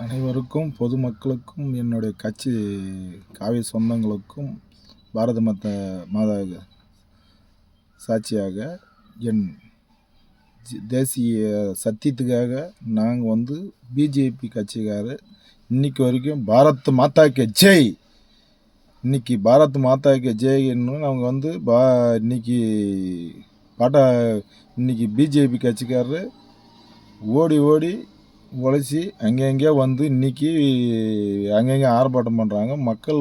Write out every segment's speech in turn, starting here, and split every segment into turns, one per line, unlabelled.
அனைவருக்கும் பொதுமக்களுக்கும் என்னுடைய கட்சி காவி சொந்தங்களுக்கும் பாரத மாதா சாட்சியாக என் தேசிய சத்தியத்துக்காக நாங்கள் பிஜேபி கட்சிக்காரர் இன்னைக்கு வரைக்கும் பாரத் மாதாக்கு ஜெய், இன்னைக்கு பாரத் மாதாக்கு ஜெய்ன்னு அவங்க இன்னைக்கு பாட்டா இன்னைக்கு பிஜேபி கட்சிக்காரர் ஓடி ஓடி உழைச்சி அங்கங்கே இன்றைக்கி அங்கங்கே ஆர்ப்பாட்டம் பண்ணுறாங்க. மக்கள்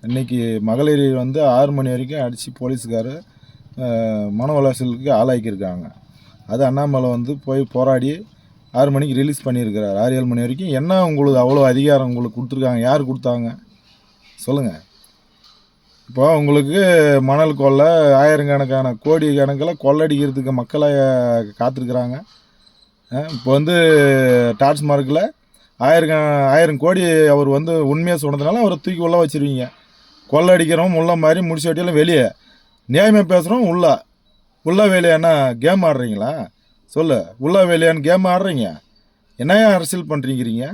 இன்றைக்கி மகளிர் 6 மணி வரைக்கும் அடித்து போலீஸுக்கார மன உளைச்சலுக்கு ஆளாக்கியிருக்காங்க. அது அண்ணாமலை போய் போராடி 6 மணிக்கு ரிலீஸ் பண்ணியிருக்கிறார். 6-7 மணி வரைக்கும் என்ன உங்களுக்கு அவ்வளோ அதிகாரம் உங்களுக்கு கொடுத்துருக்காங்க? யார் கொடுத்தாங்க சொல்லுங்கள். இப்போ உங்களுக்கு மணல் கொள்ளை ஆயிரக்கணக்கான கோடி கணக்கில் கொள்ளடிக்கிறதுக்கு மக்களை காத்திருக்கிறாங்க. இப்போ டாஸ்மார்க்கில் 1000 கோடி அவர் உண்மையாக சொன்னதுனால அவரை தூக்கி உள்ளே வச்சுருவீங்க. கொள்ளை அடிக்கிறோம் உள்ள மாதிரி முடிச்சு வெட்டியெல்லாம் வெளியே, நியாயமாக பேசுகிறோம் உள்ள வேலையானா கேம் ஆடுறீங்களா? சொல்லு, உள்ள வேலையான்னு கேம் ஆடுறீங்க? என்னையா அரசியல் பண்ணுறீங்கிறீங்க?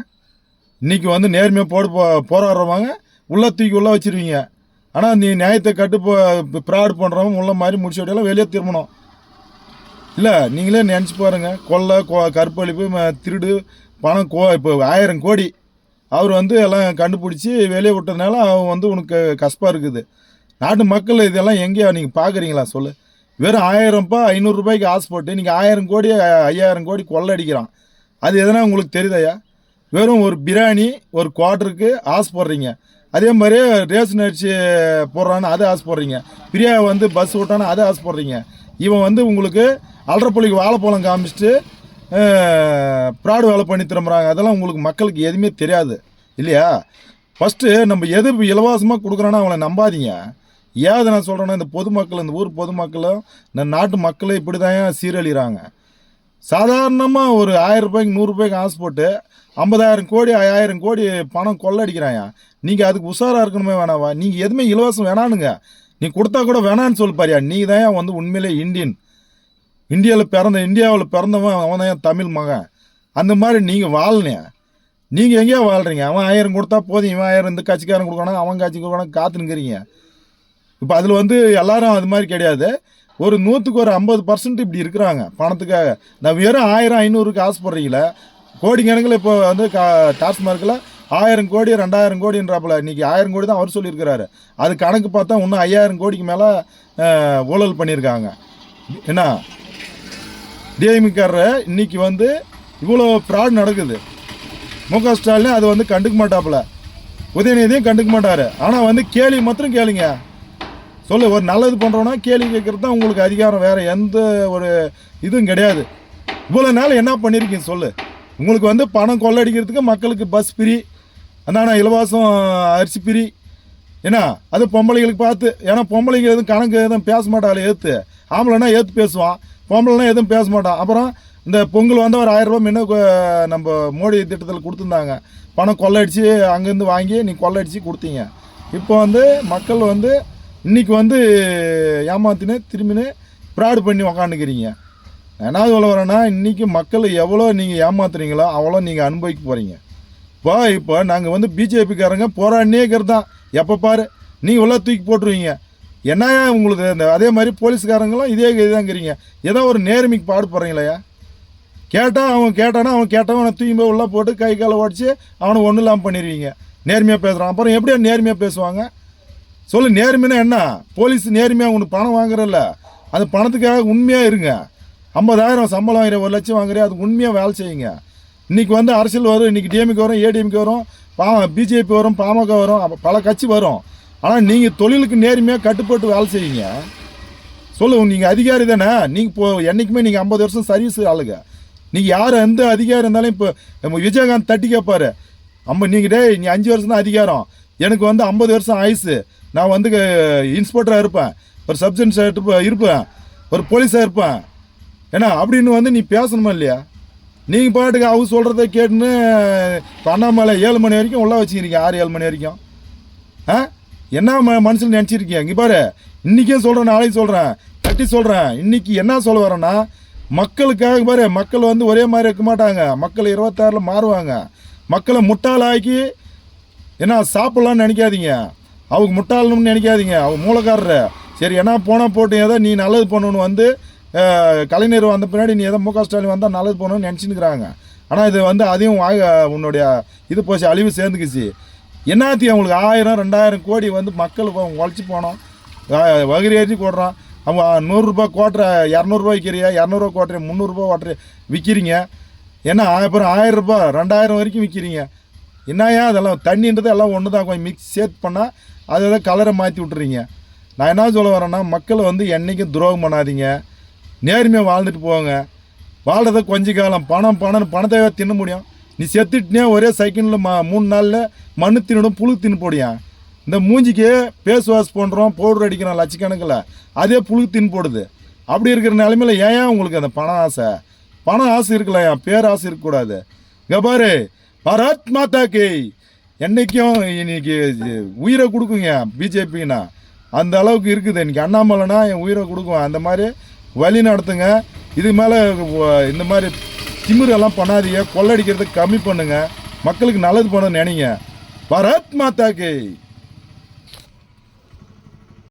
இன்றைக்கி நேர்மையாக போராடுறவங்க உள்ளே தூக்கி உள்ளே வச்சுருவீங்க. ஆனால் நீ நியாயத்தை ப்ராடு பண்ணுறவங்க உள்ள மாதிரி முடிச்சு வெட்டியெல்லாம் வெளியே திரும்பணும். இல்லை, நீங்களே நினச்சி பாருங்கள். கொள்ளை கற்பழிப்பு திருடு பணம் இப்போ 1000 கோடி அவர் எல்லாம் கண்டுபிடிச்சி வெளியே விட்டதுனால அவன் உனக்கு கஷ்டமாக இருக்குது. நாட்டு மக்கள் இதெல்லாம் எங்கேயா நீங்கள் பார்க்குறீங்களா? சொல்லு. வெறும் 500 ரூபாய்க்கு ஆசைப்பட்டு நீங்கள் 1000 கோடி 5000 கோடி கொள்ளை அடிக்கிறான். அது எதனா உங்களுக்கு தெரியுதையா? வெறும் ஒரு பிரியாணி ஒரு குவார்ட்டருக்கு ஆசைப்படுறீங்க. அதே மாதிரி ரேஷன் அரிசி போடுறான்னு அதை ஆசைப்படுறீங்க. பிரியா பஸ் விட்டான்னு அதை ஆசைப்படுறீங்க. இவன் உங்களுக்கு அல்றப்பள்ளிக்கு வாழைப்பழம் காமிச்சிட்டு ப்ராடு வேலை பண்ணி திரும்புகிறாங்க. அதெல்லாம் உங்களுக்கு மக்களுக்கு எதுவுமே தெரியாது இல்லையா? ஃபஸ்ட்டு நம்ம எது இலவசமாக கொடுக்குறோன்னா அவங்கள நம்பாதீங்க. ஏது நான் சொல்கிறேன்னா, இந்த பொதுமக்கள், இந்த ஊர் பொதுமக்களும் இந்த நாட்டு மக்களும் இப்படி தான் சீரழிகிறாங்க. சாதாரணமாக ஒரு 1000 ரூபாய்க்கு 100 ரூபாய்க்கு ஆசைப்பட்டு 50,000 கோடி 5000 கோடி பணம் கொள்ளடிக்கிறாங்க. நீங்கள் அதுக்கு உஷாராக இருக்கணுமே வேணாவா? நீங்கள் எதுவுமே இலவசம் வேணானுங்க. நீ கொடுத்தா கூட வேணான்னு சொல்லிப்பாரியா. நீ தான் உண்மையிலே இந்தியாவில் பிறந்தவன் அவன் தான் தமிழ் மகன். அந்த மாதிரி நீங்கள் வாழனே. நீங்கள் எங்கேயா வாழ்கிறீங்க? அவன் 1000 கொடுத்தா போதும், இவன் 1000 இந்த கட்சிக்காரன் கொடுக்கணும், அவன் கட்சி கொடுக்கணும், காத்துனுக்கிறீங்க. இப்போ அதில் எல்லாரும் அது மாதிரி கிடையாது. ஒரு 100க்கு ஒரு 50% இப்படி இருக்கிறாங்க பணத்துக்காக. நான் வெறும் 1000-500க்கு ஆசைப்படுறீங்களே. கோடிக்கணக்கில் இப்போ டாஸ்மார்க்கில் 1000 கோடி 2000 கோடின்றாப்புல. இன்றைக்கி 1000 கோடி தான் அவர் சொல்லியிருக்கிறாரு. அது கணக்கு பார்த்தா இன்னும் 5000 கோடிக்கு மேலே ஊழல் பண்ணியிருக்காங்க. என்ன டிஎம்காரர் இன்னைக்கு இவ்வளோ ஃப்ராட் நடக்குது. முக ஸ்டாலின் அது கண்டுக்க மாட்டாப்புல, உதயநிதியும் கண்டுக்க மாட்டார். ஆனால் கேள்வி மாத்திரம் கேளுங்க. சொல்லு, ஒரு நல்லது பண்ணுறோன்னா கேள்வி கேட்குறது தான் உங்களுக்கு அதிகாரம். வேறு எந்த ஒரு இதுவும் கிடையாது. இவ்வளோ நாள் என்ன பண்ணியிருக்கீங்க சொல்லு. உங்களுக்கு பணம் கொள்ளடிக்கிறதுக்கு மக்களுக்கு பஸ் ஃப்ரீ, அந்தாண்ணா இலவசம் அரிசி ஃப்ரீ. ஏன்னா அது பொம்பளைங்களுக்கு பார்த்து. ஏன்னா பொம்பளைங்க எதுவும் கணக்கு எதுவும் பேச மாட்டாள் ஏற்று. ஆம்பளைனா ஏற்று பேசுவான், பொம்பளைனா எதுவும் பேச மாட்டான். அப்புறம் இந்த பொங்கல் ஒரு 1000 ரூபா முன்ன நம்ம மோடி திட்டத்தில் கொடுத்துருந்தாங்க. பணம் கொள்ளடிச்சு அங்கேருந்து வாங்கி நீ கொள்ளடிச்சு கொடுத்தீங்க. இப்போ மக்கள் இன்றைக்கி ஏமாத்தினே திரும்பினு ப்ராடு பண்ணி உக்காந்துக்கிறீங்க. என்ன சொல்ல வரேன்னா, இன்றைக்கி மக்கள் எவ்வளோ நீங்கள் ஏமாத்துறீங்களோ அவ்வளோ நீங்கள் அனுபவிக்க போகிறீங்க. இப்போ நாங்கள் பிஜேபிக்காரங்க போராடினே இருக்கிறது தான். எப்போ பாரு நீங்கள் உள்ள தூக்கி போட்டுருவீங்க. என்னையா உங்களுக்கு அதே மாதிரி போலீஸ்காரங்களும் இதே இதுதாங்கிறீங்க. ஏதோ ஒரு நேர்மைக்கு பாடுபடுறீங்களா? அவன் கேட்டவனை தூக்கி போய் உள்ளே போட்டு கை காலை உடச்சி அவனை ஒன்றும் இல்லாமல் பண்ணிடுவீங்க. நேர்மையாக பேசுகிறான். அப்புறம் எப்படியா நேர்மையாக பேசுவாங்க சொல்லு? நேர்மைன்னா என்ன? போலீஸ் நேர்மையாக உங்களுக்கு பணம் வாங்குறல்ல, அது பணத்துக்காக உண்மையாக இருங்க. 50,000 சம்பளம் வாங்குற, 1 லட்சம் வாங்குறேன், அதுக்கு உண்மையாக வேலை செய்யுங்க. இன்றைக்கி அரசியல் வரும், இன்றைக்கி டிஎம்கே வரும், ஏடிஎம்கே வரும், பிஜேபி வரும், பாமக வரும், பல கட்சி வரும். ஆனால் நீங்கள் தொழிலுக்கு நேர்மையாக கட்டுப்பட்டு வேலை செய்யுங்க. சொல்லு, நீங்கள் அதிகாரி தானே. நீங்கள் என்றைக்குமே நீங்கள் 50 வருஷம் சர்வீஸ் ஆளுங்க. நீங்கள் யார் எந்த அதிகாரம் இருந்தாலும் இப்போ நம்ம விஜயகாந்த் தட்டி கேட்பார். நீங்கள் நீ 5 வருஷம் தான் அதிகாரம், எனக்கு 50 வருஷம் ஆயுசு, நான் இன்ஸ்பெக்டராக இருப்பேன், ஒரு சப் இன்ஸ்பெக்டர் இருப்பேன், ஒரு போலீஸாக இருப்பேன். ஏன்னா அப்படின்னு நீ பேசணுமா இல்லையா? நீங்கள் பாட்டுக்கு அவங்க சொல்கிறத கேட்டுன்னு அண்ணாமலை 7 மணி வரைக்கும் உள்ளே வச்சுக்கிறீங்க. 6-7 மணி வரைக்கும். என்ன மனுஷன் நினச்சிருக்கீங்க? இங்கே பாரு, இன்றைக்கும் சொல்கிறேன், நாளைக்கு சொல்கிறேன், தட்டி சொல்கிறேன். இன்றைக்கி என்ன சொல்ல வரேன்னா, மக்களுக்காக பாரு, மக்கள் ஒரே மாதிரி இருக்க மாட்டாங்க. மக்கள் 26ல் மாறுவாங்க. மக்களை முட்டாளாக்கி என்ன சாப்பிட்லான்னு நினைக்காதீங்க. அவங்க முட்டாளணும்னு நினைக்காதீங்க. அவங்க மூலக்காரரு சரி என்ன போனால் போட்டு ஏதோ நீ நல்லது பண்ணணுன்னு வந்து கலைஞர் வந்த பின்னாடி நீ ஏதோ மு.க. ஸ்டாலின் வந்தால் நல்லது பண்ணணும்னு நினச்சின்னுக்கிறாங்க. ஆனால் இது வந்து அதையும் உன்னுடைய இது போச்சு, அழிவு சேர்ந்துக்குச்சு. என்னத்தையும் அவங்களுக்கு 1000-2000 கோடி வந்து மக்கள் உழைச்சி போனோம், வகிரி ஏற்றி போடுறான். அவங்க 100 ரூபா கோட்டரை 200 ரூபா விற்கிறியா, 200 ரூபா கோட்டரை 300 ரூபா கோட்டரை விற்கிறீங்க. ஏன்னா அப்புறம் 1000 ரூபா 2000 வரைக்கும் விற்கிறீங்க. என்னையா அதெல்லாம் தண்ணின்றது எல்லாம் ஒன்று தான், கொஞ்சம் மிக்ஸ் சேர்த்து பண்ணால் அதை தான் கலரை மாற்றி விட்டுறீங்க. நான் என்ன சொல்ல வரேன்னா, மக்களை வந்து என்றைக்கும் துரோகம் பண்ணாதீங்க, நேர்மையாக வாழ்ந்துட்டு போங்க. வாழ்கிறத கொஞ்ச காலம் பணத்தை தின்ன முடியும். நீ செத்துட்டுனே ஒரே செகண்டில் 3 நாளில் மண்ணு தின்னுடும், புழு தின்னு போடியா. இந்த மூஞ்சிக்கு ஃபேஸ் வாஷ் பண்ணுறோம், பவுடர் அடிக்கிறோம் லட்சக்கணக்கில், அதே புழு தின்னு போடுது. அப்படி இருக்கிற நிலைமையில் ஏன் உங்களுக்கு அந்த பண ஆசை இருக்கலாம், பேர் ஆசை இருக்கக்கூடாது. இங்கே பாரு, பாரத் மாதாக்கு என்றைக்கும் இன்னைக்கு உயிரை கொடுக்குங்க பிஜேபின்னா, அந்த அளவுக்கு இருக்குது. இன்றைக்கி அண்ணாமலைனா என் உயிரை கொடுக்கும், அந்த மாதிரி வழி நடத்துங்க. இது மேலே இந்த மாதிரி திமிரெல்லாம் பண்ணாதீங்க, கொள்ளடிக்கிறதுக்கு கம்மி பண்ணுங்கள், மக்களுக்கு நல்லது பண்ண நினைங்க. பாரத் மாதாக்கு.